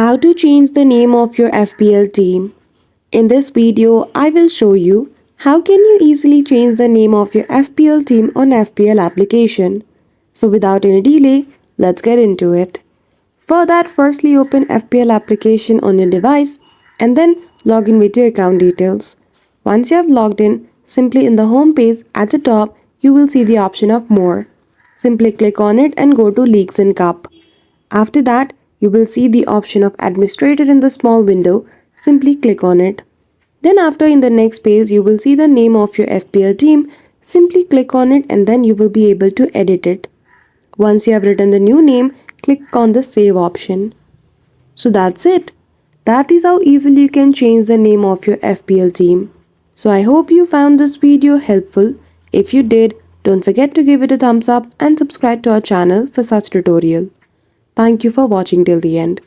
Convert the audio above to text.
How to change the name of your FPL team. In this video, I will show you how can you easily change the name of your FPL team on FPL application. So without any delay, let's get into it. For that, firstly open FPL application on your device and then log in with your account details. Once you have logged in, simply in the home page at the top, you will see the option of More. Simply click on it and go to Leagues and Cup. After that, you will see the option of Administrator in the small window. Simply click on it. Then after in the next page, you will see the name of your FPL team. Simply click on it and then you will be able to edit it. Once you have written the new name, click on the Save option. So that's it. That is how easily you can change the name of your FPL team. So I hope you found this video helpful. If you did, don't forget to give it a thumbs up and subscribe to our channel for such tutorial. Thank you for watching till the end.